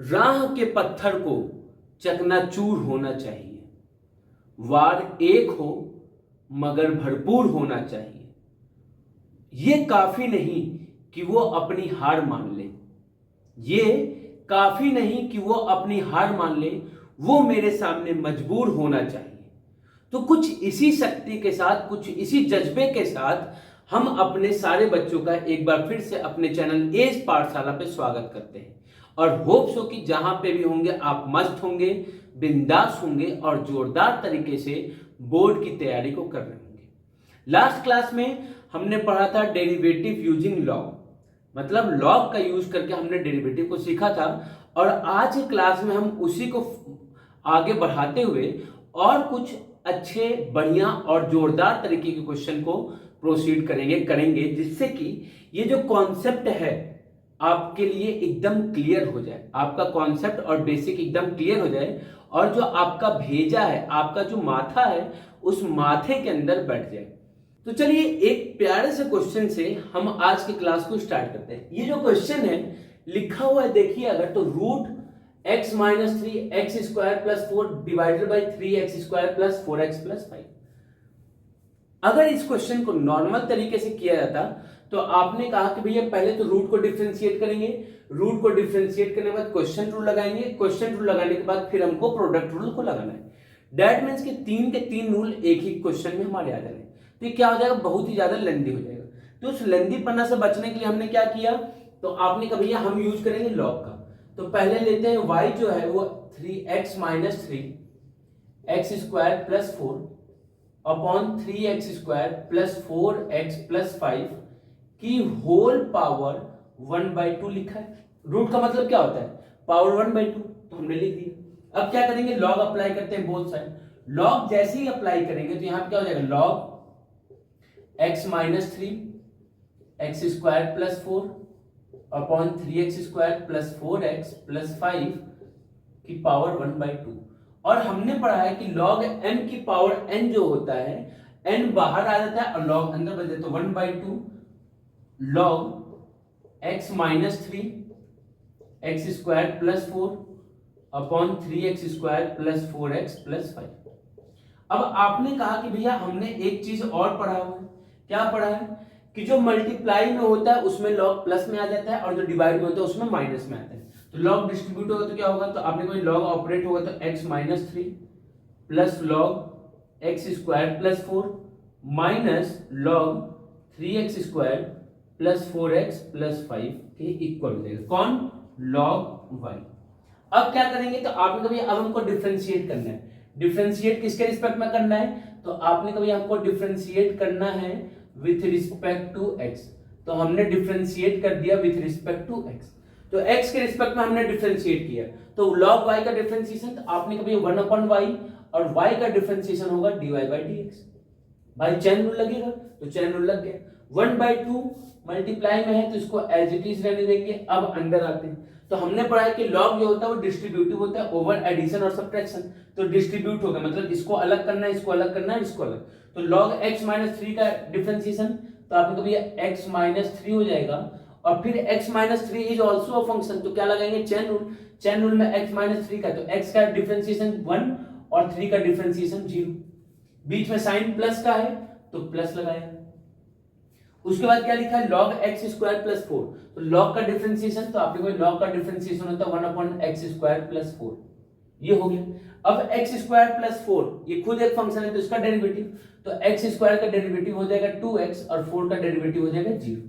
राह के पत्थर को चकनाचूर होना चाहिए, वार एक हो मगर भरपूर होना चाहिए। ये काफी नहीं कि वो अपनी हार मान ले, ये काफी नहीं कि वो अपनी हार मान ले, वो मेरे सामने मजबूर होना चाहिए। तो कुछ इसी शक्ति के साथ, कुछ इसी जज्बे के साथ हम अपने सारे बच्चों का एक बार फिर से अपने चैनल एज पाठशाला पे स्वागत करते हैं और होप्स हो कि जहां पे भी होंगे आप मस्त होंगे, बिंदास होंगे और जोरदार तरीके से बोर्ड की तैयारी को कर रहे होंगे। लास्ट क्लास में हमने पढ़ा था डेरिवेटिव यूजिंग लॉग, मतलब लॉग का यूज करके हमने डेरिवेटिव को सीखा था और आज की क्लास में हम उसी को आगे बढ़ाते हुए और कुछ अच्छे, बढ़िया और जोरदार तरीके के क्वेश्चन को प्रोसीड करेंगे जिससे कि ये जो कॉन्सेप्ट है आपके लिए एकदम क्लियर हो जाए, आपका कॉन्सेप्ट और बेसिक एकदम क्लियर हो जाए और जो आपका भेजा है, आपका जो माथा है, उस माथे के अंदर बैठ जाए। तो चलिए एक प्यारे से क्वेश्चन से हम आज की क्लास को स्टार्ट करते हैं। ये जो क्वेश्चन है लिखा हुआ है, देखिए अगर, तो root x minus 3x² plus 4 divided by 3x² plus 4x plus 5। अगर इस क्वेश्चन को नॉर्मल तरीके से किया जाता तो आपने कहा कि भैया पहले तो रूट को डिफरेंशिएट करेंगे, रूट को डिफरेंशिएट करने के बाद क्वेश्चन रूल लगाएंगे, क्वेश्चन रूल लगाने के बाद फिर हमको प्रोडक्ट रूल को लगाना है। दैट मीन्स कि तीन के तीन रूल एक ही क्वेश्चन में हमारे आ जाएंगे। तो ये क्या हो जाएगा, बहुत ही ज्यादा लेंदी हो जाएगा। तो उस लेंदी पन्ना से बचने के लिए हमने क्या किया, तो आपने कहा भैया हम यूज करेंगे लॉग का। तो पहले लेते हैं y जो है वो 3x minus 3x² plus 4 upon 3x² plus 4x plus 5 की होल पावर 1/2 लिखा है। रूट का मतलब क्या होता है, पावर 1/2, तो हमने लिख दिया। अब क्या करेंगे, लॉग अप्लाई करते हैं बोथ साइड। लॉग जैसे ही अप्लाई करेंगे तो यहां क्या हो जाएगा, log x minus 3x² plus 4 upon 3x² plus 4x plus 5 की पावर 1/2। और हमने पढ़ा है कि log n की पावर n जो होता है, n बाहर आ जाता है और log अंदर बच जाता है। तो 1/2 log x minus 3x² plus 4 upon 3x² plus 4x plus 5। अब आपने कहा कि भैया हमने एक चीज और पढ़ा हुआ है, क्या पढ़ा है कि जो मल्टीप्लाई में होता है उसमें लॉग प्लस में आ जाता है और जो डिवाइड में होता है उसमें माइनस में आता है। तो लॉग डिस्ट्रीब्यूट होगा तो क्या होगा, तो आपने कोई लॉग ऑपरेट होगा तो x minus 3 plus log x² plus 4 minus log 3x² plus 4x plus 5 के इक्वल हो जाएगा कौन, लॉग y। अब क्या करेंगे, तो आपने कभी अब हमको डिफरेंशिएट करना है। डिफरेंशिएट किसके रिस्पेक्ट में करना है, तो आपने कभी हमको डिफरेंशिएट करना है विथ रिस्पेक्ट टू x। तो हमने डिफरेंशिएट कर दिया विथ रिस्पेक्ट टू x। तो x के रिस्पेक्ट में हमने डिफरेंशिएट किया, तो log y का डिफरेंशिएशन, तो आपने कभी 1/y और y का डिफरेंशिएशन होगा dy/dx। भाई चैन रूल लगेगा, तो चैन रूल लग गया। 1/2 मल्टीप्लाई में है तो इसको एज इट इज रहने देंगे। अब अंदर आते हैं, तो हमने पढ़ा है कि log जो होता है वो डिस्ट्रीब्यूटिव होता है ओवर एडिशन और सब्ट्रैक्शन। तो डिस्ट्रीब्यूट होगा मतलब इसको अलग करना है, इसको अलग करना है, इसको अलग। तो log x माइनस 3 का डिफरेंशिएशन, तो आपको कभी x माइनस 3 हो जाएगा और फिर x minus 3 is also a function, तो क्या लगाएंगे, चैन रूल। चैन रूल में x माइनस 3 का, तो x का डिफरेंशिएशन 1 और 3 का डिफरेंशिएशन 0, बीच में साइन प्लस का है तो प्लस लगाया। उसके बाद क्या लिखा है, log x² प्लस 4। तो log का डिफरेंशिएशन, तो आपके कोई log का डिफरेंशिएशन होता है 1/x² प्लस 4, ये हो गया। अब x² प्लस 4 ये खुद एक फंक्शन है तो इसका डेरिवेटिव, तो x² का डेरिवेटिव हो जाएगा 2x और 4 का डेरिवेटिव हो जाएगा 0।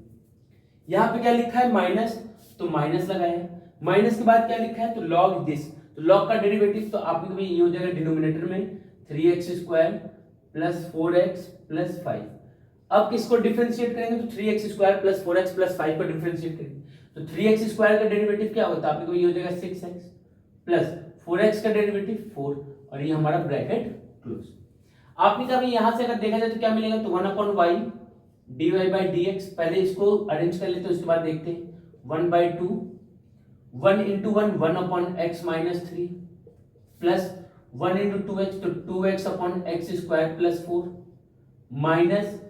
यहां पे क्या लिखा है, माइनस, तो माइनस लगाया। माइनस के बाद क्या लिखा है, तो log दिस, तो log का डेरिवेटिव, तो आपके ये हो जाएगा डिनोमिनेटर में 3x² प्लस 4x प्लस 5। अब किसको डिफरेंशिएट करेंगे, तो 3x² प्लस 4x प्लस 5 को डिफरेंशिएट करेंगे। तो 3x² का डेरिवेटिव क्या होता है, आपको ये हो जाएगा 6x प्लस 4x का डेरिवेटिव 4 और ये हमारा ब्रैकेट क्लोज। आपने कहा यहां से अगर देखा जाए तो क्या मिलेगा, तो 1/y dy/dx। पहले इसको अरेंज कर लेते हैं उसके बाद देखते हैं। 1/2 1 into 1 1/x minus 3 plus 1 into 2x, तो 2x upon x² plus 4 minus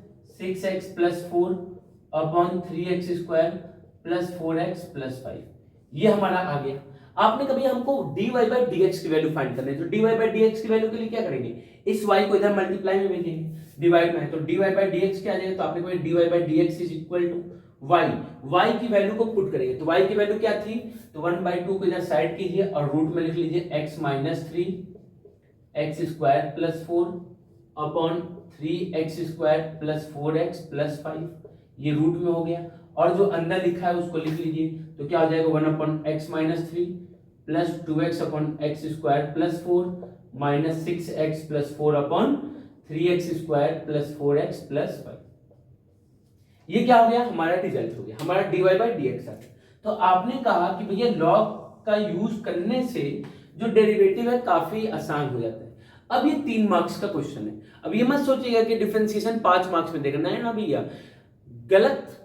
6x plus 4 upon 3x² plus 4x plus 5, ये हमारा आ गया। आपने कभी हमको dy बाई डी एक्स की वैल्यू फाइंड करनी है, तो dy बाई डी एक्स की वैल्यू के लिए क्या करेंगे, इस y को इधर मल्टीप्लाई में भेजेंगे, डिवाइड में है तो dy बाई डी एक्स क्या आ जाएगा, तो आपने कभी dy by d x is equal to y की वैल्यू को पुट करेंगे, तो y की वैल्यू क्या थी, तो 1/2 को इधर साइड कीजिए और रूट में लिख लीजिए x minus 3 x square plus 4 upon 3x square plus 4x plus 5, ये रूट में हो गया, और जो अंदर लिखा है उसको लिख लीजिए, तो क्या हो जाएगा 1 upon x minus 3 plus 2x upon x square plus 4 minus 6x plus 4 upon 3x square plus 4x plus 5। ये क्या हो गया, हमारा रिजल्ट हो गया, हमारा dy बाई डी एक्स आ गया। तो आपने कहा कि भैया लॉग का यूज करने से जो डेरिवेटिव है काफी आसान हो जाता है। अब ये 3 मार्क्स का क्वेश्चन है, अब ये मत सोचिएगा कि डिफरेंशिएशन 5 मार्क्स में देगा, नहीं ना भैया, गलत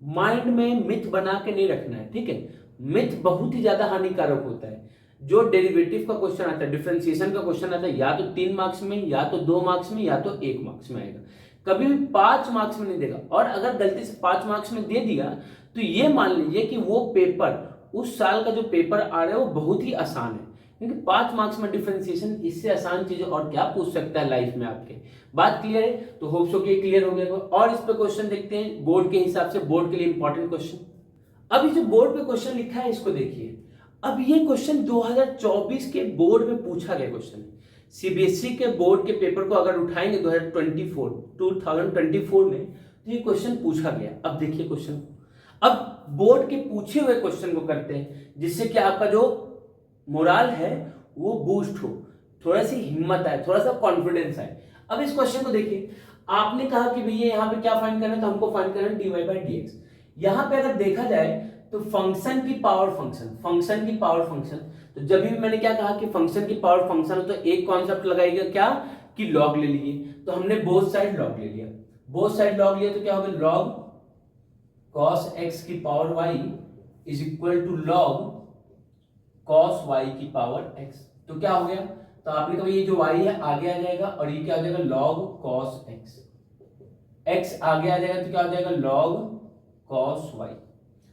माइंड में मिथ बना के नहीं रखना है, ठीक है। मिथ बहुत ही ज्यादा हानिकारक होता है। जो डेरिवेटिव का क्वेश्चन आता है, डिफरेंशिएशन का क्वेश्चन आता है, या तो 3 मार्क्स में, या तो 2 मार्क्स में, या तो 1 मार्क्स में आएगा, कभी भी 5 मार्क्स में नहीं देगा। और अगर गलती से 5 मार्क्स में दे दिया तो ये मान लीजिए कि वो पेपर, उस साल का जो पेपर आ रहा है वो बहुत ही आसान है, क्योंकि 5 मार्क्स में डिफरेंशिएशन, इससे आसान चीज और क्या पूछ सकता है लाइफ में आपके। बात क्लियर है, तो होप सो कि क्लियर हो गया। और इस पे क्वेश्चन देखते हैं बोर्ड के हिसाब से, बोर्ड के लिए इंपॉर्टेंट क्वेश्चन। अब ये जो बोर्ड पे क्वेश्चन लिखा है इसको देखिए। अब ये क्वेश्चन 2024 के बोर्ड में पूछा गया क्वेश्चन है। सीबीएसई के बोर्ड के पेपर को अगर उठाएंगे 2024 में, तो ये क्वेश्चन पूछा गया। अब देखिए क्वेश्चन, अब बोर्ड के पूछे हुए क्वेश्चन को करते हैं, जिससे कि आपका जो मोराल है वो बूस्ट हो, थोड़ा सी हिम्मत आए, थोड़ा सा कॉन्फिडेंस आए। अब इस क्वेश्चन को देखिए, आपने कहा कि भैया यहाँ पे क्या फाइंड करना है, तो हमको फाइंड करना है dy बाई डी एक्स। यहाँ पे अगर देखा जाए तो फंक्शन की पावर फंक्शन, तो जब भी मैंने क्या कहा कि फंक्शन की पावर फंक्शन हो, तो एक कॉन्सेप्ट लगाएगा क्या, कि लॉग ले लीजिए। तो हमने बोथ साइड लॉग ले लिया, तो क्या होगा, लॉग cos x की power y is equal to log cos y की पावर x। तो क्या हो गया, तो आपने कहा ये जो y है आगे आ जाएगा, और ये क्या हो जाएगा, log cos x आगे आ जाएगा, तो क्या हो जाएगा, log cos y।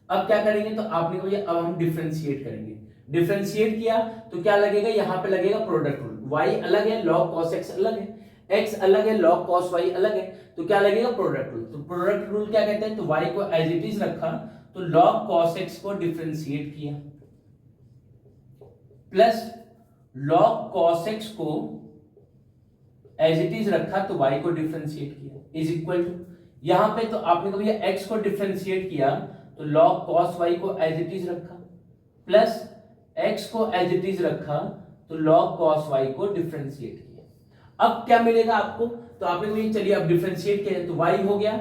अब क्या करेंगे, तो आपने कहा अब हम डिफरेंशिएट करेंगे। डिफरेंशिएट किया तो क्या लगेगा, यहाँ पे लगेगा प्रोडक्ट रूल, y अलग है, log cos x अलग है, x अलग है, log cos y अलग है, तो क्या लगेगा, प्रोडक्ट रूल। तो प्रोडक्ट रूल क्या कहते हैं, तो y को एज इट इज रखा, तो log cos x को डिफरेंशिएट किया, प्लस log cos x को एज इट इज रखा, तो y को डिफरेंशिएट किया, इज इक्वल टू, यहां पे तो आपने कभी x को डिफरेंशिएट किया, तो log cos y को एज इट इज रखा, प्लस x को एज इट इज रखा, तो log cos y को डिफरेंशिएट किया। अब क्या मिलेगा आपको, तो आपने कभी चलिए अब डिफरेंशिएट किया, तो y हो गया,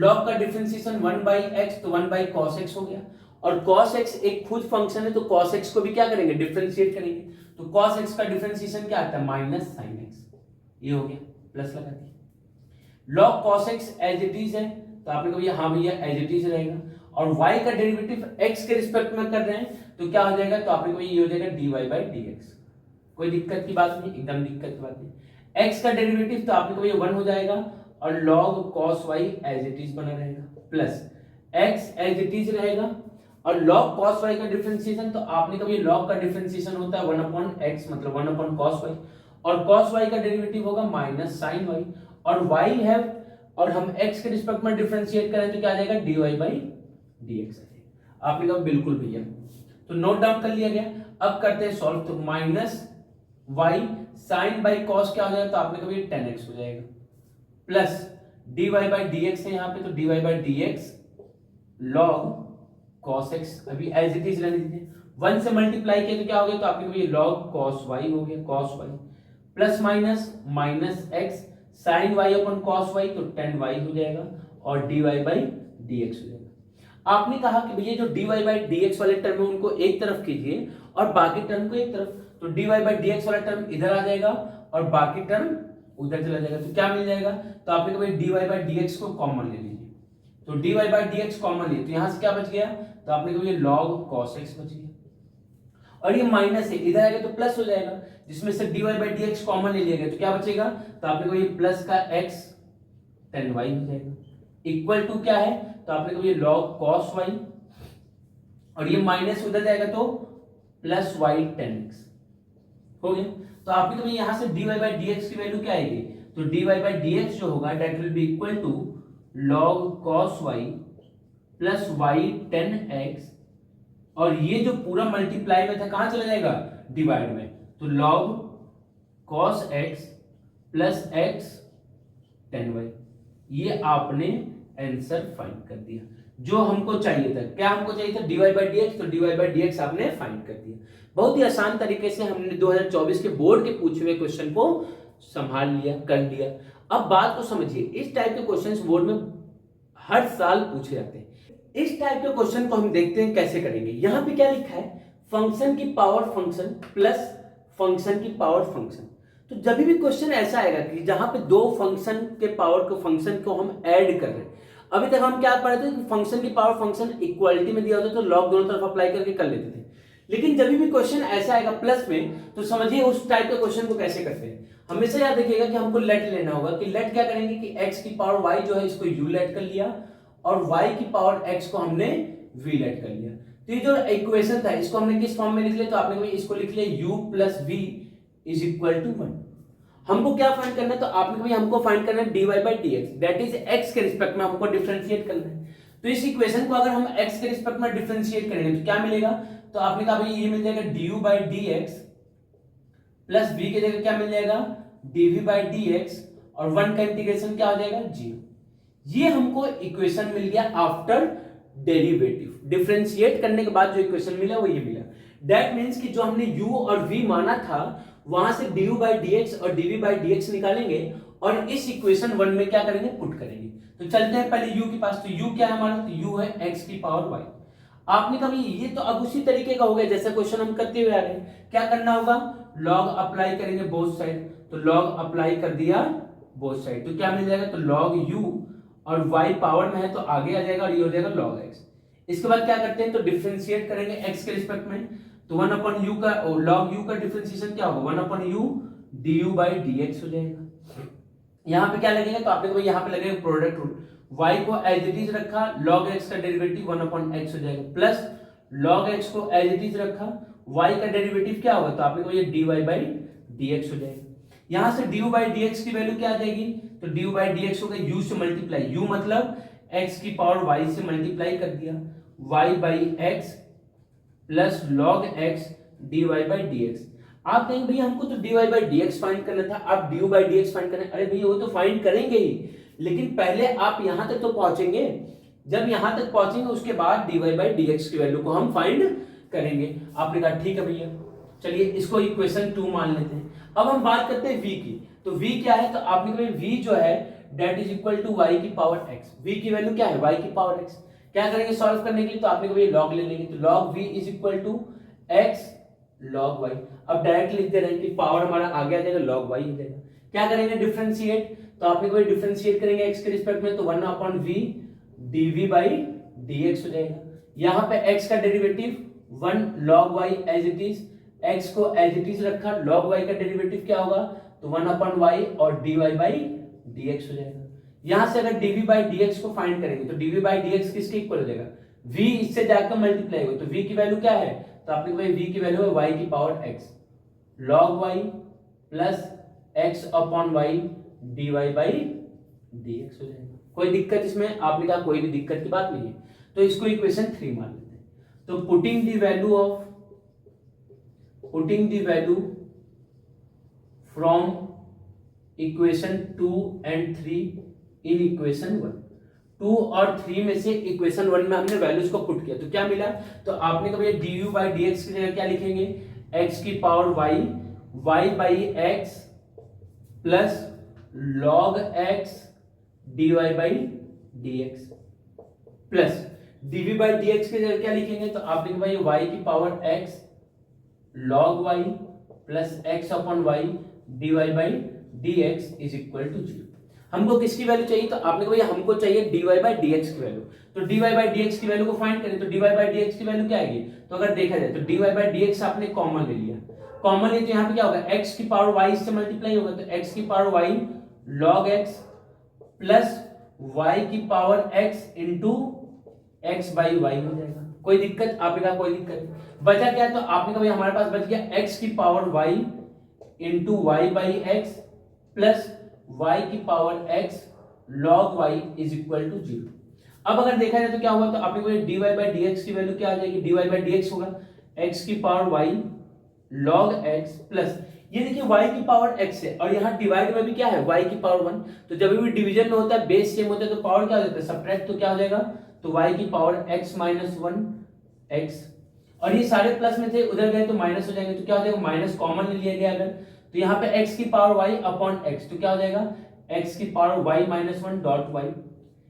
log का डिफरेंशिएशन 1/x, तो 1/cos x हो गया, और cos x एक खुद फंक्शन है, तो cos x को भी क्या करेंगे, डिफरेंशिएट करेंगे, तो cos x का डिफरेंशिएशन क्या आता है, माइनस sin x, ये हो गया, प्लस लगा दिया। log cos x as it is है, तो आपने कहा हाँ भैया एज इट इज रहेगा, और y का डेरिवेटिव x के रिस्पेक्ट में कर रहे हैं, तो क्या हो जाएगा, तो आपने कहा ये हो जाएगा dy बाई डी एक्स। कोई दिक्कत की बात नहीं, एकदम दिक्कत की बात नहीं। x का डेरिवेटिव तो आपने कहा ये 1 हो जाएगा, और log cos y as it is बना रहेगा, plus x as it is रहेगा, और log cos y का डिफरेंशिएशन, तो आपने कभी log का डिफरेंशिएशन होता है 1/x, मतलब 1/cos y, और cos y का डेरिवेटिव होगा माइनस sin y, और y है, और हम x के रिस्पेक्ट में डिफरेंशिएट करें तो क्या आ जाएगा, dy बाई डी एक्स। आपने कहा बिल्कुल भैया, तो नोट डाउन कर लिया गया। अब करते हैं सॉल्व, तो minus y sin by cos क्या हो जाएगा, तो आपने कहा 10x हो जाएगा, plus dy by d x है यहाँ पे, तो dy by d x log cos x, अभी एज इट इज रहने दीजिए, 1 से मल्टीप्लाई किया तो क्या हो गया, तो आपने कहा log cos y हो गया, cos y plus minus minus x sin y अपन cos y, तो 10y हो जाएगा, और dy बाई dx हो जाएगा। आपने कहा कि भैया जो dy बाई dx वाले टर्म है उनको एक तरफ कीजिए और बाकी टर्म को एक तरफ, तो dy बाई dx वाला टर्म इधर आ जाएगा और बाकी टर्म उधर चला जाएगा, तो क्या मिल जाएगा, तो आपने कहा dy बाई dx को कॉमन ले लीजिए, तो dy बाई dx कॉमन लिए, तो यहां से क्या बच गया, तो आपने कहा log cos x बच गया, और ये माइनस है, इधर आएगा तो प्लस हो जाएगा, जिसमें से dy बाई dx कॉमन ले लिया गया, तो क्या बचेगा, तो आपने कहा प्लस का x 10y हो जाएगा, इक्वल टू क्या है, तो आपने कहा log cos y, और ये माइनस उधर जाएगा तो प्लस वाई 10x हो गया। तो आपकी तो यहां से dy बाई dx की वैल्यू क्या आएगी, तो dy बाई dx जो होगा that will be equal to log cos y plus y 10x, और ये जो पूरा मल्टीप्लाई में था कहां चला जाएगा, डिवाइड में, तो log cos x plus x 10y। ये आपने आंसर फाइंड कर दिया जो हमको चाहिए था। क्या हमको चाहिए था, dy बाई dx, तो dy बाई dx आपने फाइंड कर दिया। बहुत ही आसान तरीके से हमने 2024 के बोर्ड के पूछे हुए क्वेश्चन को संभाल लिया, कर लिया। अब बात को समझिए, इस टाइप के क्वेश्चंस बोर्ड में हर साल पूछे जाते हैं। इस टाइप के क्वेश्चन को हम देखते हैं कैसे करेंगे। यहां पे क्या लिखा है, फंक्शन की पावर फंक्शन प्लस फंक्शन की पावर फंक्शन। तो जब भी क्वेश्चन ऐसा आएगा कि जहां पे दो फंक्शन के पावर को फंक्शन को हम ऐड कर रहे हैं, अभी तक हम क्या पढ़े थे कि फंक्शन की पावर फंक्शन इक्वालिटी में दिया होता तो लॉग दोनों तरफ अप्लाई करके कर लेते थे। लेकिन जब भी क्वेश्चन ऐसा आएगा प्लस में, तो समझिए उस टाइप के क्वेश्चन को कैसे करते हैं। हमेशा याद रखिएगा कि हमको लेट लेना होगा, कि लेट क्या करेंगे कि x की पावर y जो है इसको u लेट कर लिया, और y की पावर x को हमने v लेट कर लिया। तो ये जो इक्वेशन था इसको हमने किस फॉर्म में लिख लिया, तो आपने इसको लिख लिया u plus v is equal to 1। हमको क्या फाइंड करना है, तो आपने भाई हमको फाइंड करना है dy by dx, that is x के रिस्पेक्ट में हमको डिफरेंशिएट करना है। तो इस इक्वेशन को अगर हम x के रिस्पेक्ट में डिफरेंशिएट करेंगे तो क्या मिलेगा, तो आपने कहा भाई ये मिल जाएगा du by dx plus v की जगह क्या मिल जाएगा dv बाई dx, और 1 का इंटीग्रेशन क्या हो जाएगा 0। ये हमको इक्वेशन मिल गया आफ्टर डेरिवेटिव, डिफरेंशिएट करने के बाद जो इक्वेशन मिला वो ये मिला। दैट मींस कि जो हमने u और v माना था वहां से du बाई dx और dv बाई dx निकालेंगे और इस इक्वेशन 1 में क्या करेंगे, पुट करेंगे। तो चलते हैं पहले u के पास। तो u क्या है हमारा, तो u है x की पावर y। आपने कहा ये तो अब उसी तरीके का हो गया जैसा क्वेश्चन हम करते हुए आ रहे हैं। क्या करना होगा, log अप्लाई करेंगे बोथ साइड, तो log अप्लाई कर दिया बोथ साइड, तो क्या मिल जाएगा, तो log u, और y पावर में है तो आगे आ जाएगा और ये हो जाएगा log x। इसके बाद क्या करते हैं, तो डिफरेंशिएट करेंगे x के रिस्पेक्ट में, तो 1 अपॉन u का log u का डिफरेंशिएशन क्या होगा, 1 upon u du by dx हो जाएगा। यहाँ पे क्या लगेगा, तो आपने यहाँ पे लगेगा प्रोडक्ट रूल, y को एज इट इज रखा, log x का डेरिवेटिव 1 अपॉन x हो जाएगा, प्लस log x को एज इट इज रखा, y का डेरिवेटिव क्या होगा, तो आपने ये dy बाई dx हो जाएगा। यहां से du बाई dx की वैल्यू क्या आ जाएगी, तो du बाई dx होगा u से मल्टीप्लाई, u मतलब x की पावर y से मल्टीप्लाई कर दिया, y by x plus log x dy by dx। आप कहेंगे भैया हमको तो dy बाई dx फाइंड करना था, आप du बाई dx फाइंड करना, अरे भैया वो तो फाइंड करेंगे ही, लेकिन पहले आप यहां तक तो पहुंचेंगे। जब यहां तक पहुंचेंगे उसके बाद dy बाई dx की वैल्यू को हम फाइंड करेंगे। आपने कहा ठीक है भैया, चलिए इसको इक्वेशन 2 मान लेते हैं। अब हम बात करते हैं v की, तो v क्या है, तो आपने कहा v जो है that is equal to y की पावर x। v की वैल्यू क्या है, y की पावर x। क्या करेंगे सॉल्व करने के लिए, तो आपने कहा log ले लेंगे, तो log v is equal to x log y। अब डायरेक्ट लिख दे रहे हैं कि पावर हमारा आगे आ जाएगा log y हो जाएगा। क्या करेंगे डिफरेंशिएट, तो आपने कहा डिफरेंशिएट करेंगे x के रिस्पेक्ट में, तो 1 upon v dv by dx हो जाएगा। यहाँ पे x का derivative 1 log y as it is, x को एज इट इज रखा, log y का डेरिवेटिव क्या होगा, तो 1 अपॉन y और dy बाई dx हो जाएगा। यहां से अगर dv बाई dx को फाइंड करेंगे तो dv बाई dx किसके इक्वल हो जाएगा, v इससे जाकर मल्टीप्लाई होगा, तो v की वैल्यू क्या है, तो आपने कहा v की वैल्यू है y की power x log y plus x upon y dy by dx हो जाएगा। कोई दिक्कत इसमें, आपने कहा कोई भी दिक्कत की बात नहीं है, तो इसको इक्वेशन 3 मान लेते हैं। तो putting the value from equation 2 and 3 in equation 1, 2 और 3 में से इक्वेशन 1 में हमने वैल्यूज को पुट किया, तो क्या मिला, तो आपने कहा du बाई dx की जगह क्या लिखेंगे, x की power y, y by x plus log x dy by dx, plus dv by dx की जगह क्या लिखेंगे, तो आप लिखेंगे y की power x log y plus x upon y dy by dx is equal to 0। हमको किसकी वैल्यू चाहिए, तो आपने कहा हमको चाहिए dy बाई dx की वैल्यू। तो dy बाई dx की वैल्यू को फाइंड करें, तो dy बाई dx की वैल्यू क्या आएगी, तो अगर देखा जाए तो dy बाई dx आपने कॉमन ले लिया, कॉमन ले तो यहाँ पे क्या होगा, x की पावर y से मल्टीप्लाई होगा, तो x की power y log x plus y की power x into x by y हो जाएगा। कोई दिक्कत? आपने कहा कोई दिक्कत नहीं। बचा क्या? तो आपने कहा भाई हमारे पास बच गया x की power y into y by x plus y की power x log y is equal to 0। अब अगर देखा जाए तो क्या हुआ, तो आपने को dy बाई डी एक्स की वैल्यू क्या आ जाएगी, dy बाई डी एक्स होगा x की power y log x plus ये देखिए y की पावर x है और यहाँ डिवाइड में भी क्या है y की पावर 1। तो जब भी डिवीजन में होता है बेस सेम होता है तो पावर क्या हो जाता है सब्ट्रैक्ट, तो क्या हो जाएगा, तो y की पावर x माइनस 1 x और ये सारे प्लस में थे उधर गए तो माइनस हो जाएंगे, तो क्या हो जाएगा माइनस कॉमन ले लिया गया अगर, तो यहाँ पे x की पावर y अपॉन x, तो क्या हो जाएगा x की power y minus 1 dot y।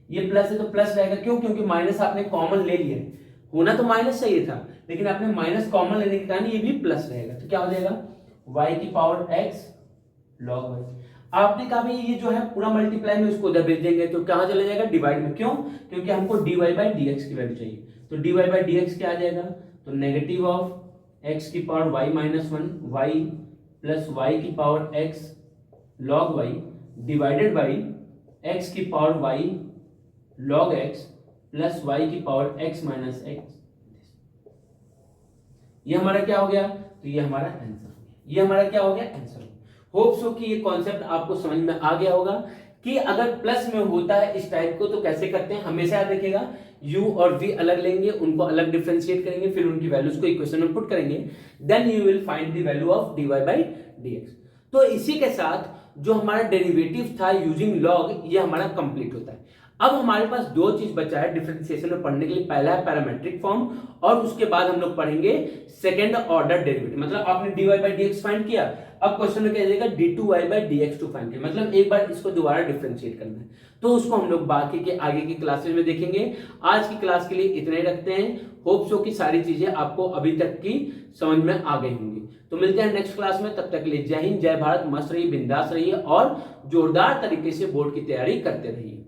ये प्लस है तो प्लस रहेगा, क्यों, क्योंकि माइनस आपने कॉमन ले लिया है, होना तो माइनस चाहिए था लेकिन आपने माइनस कॉमन लेने के कारण ये भी प्लस रहेगा, तो क्या हो जाएगा y की पावर x log y। आपने कहा भाई ये जो है पूरा मल्टीप्लाई में उसको उधर भेज देंगे तो कहां चला जाएगा डिवाइड में, क्यों, क्योंकि हमको dy बाई dx की वैल्यू चाहिए, तो dy बाई dx क्या आ जाएगा, तो नेगेटिव ऑफ x की power y minus 1 y plus y की power x log y divided by x की power y log x plus y की पावर x माइनस x। ये हमारा क्या हो गया, तो ये हमारा आंसर हो गया, ये हमारा क्या हो गया आंसर। होप सो कि ये कॉन्सेप्ट आपको समझ में आ गया होगा कि अगर प्लस में होता है इस टाइप को तो कैसे करते हैं। हमेशा याद रखिएगा u और v अलग लेंगे, उनको अलग डिफरेंशिएट करेंगे, फिर उनकी वैल्यूज को इक्वेशन में पुट करेंगे, then you will find the value of dy by dx। तो इसी के साथ जो हमारा डेरिवेटिव था यूजिंग लॉग ये हमारा कंप्लीट होता है। अब हमारे पास दो चीज बचा है डिफरेंशिएशन में पढ़ने के लिए, पहला है पैरामेट्रिक फॉर्म और उसके बाद हम लोग पढ़ेंगे सेकंड ऑर्डर डेरिवेटिव। मतलब आपने dy बाई dx फाइंड किया, अब क्वेश्चन में कह देगा d2y बाई dx2 फाइंड किया, मतलब एक बार इसको दोबारा डिफरेंशिएट करना है, तो उसको हम लोग बाकी के आगे की क्लासेस में देखेंगे। आज की क्लास के लिए इतना ही रखते हैं। होप सो कि सारी चीजें आपको अभी तक की समझ में आ गई होंगी। तो मिलते हैं नेक्स्ट क्लास में, तब तक के लिए जय हिंद जय भारत, मस्त रहिए, बिंदास रहिए और जोरदार तरीके से बोर्ड की तैयारी करते रहिए।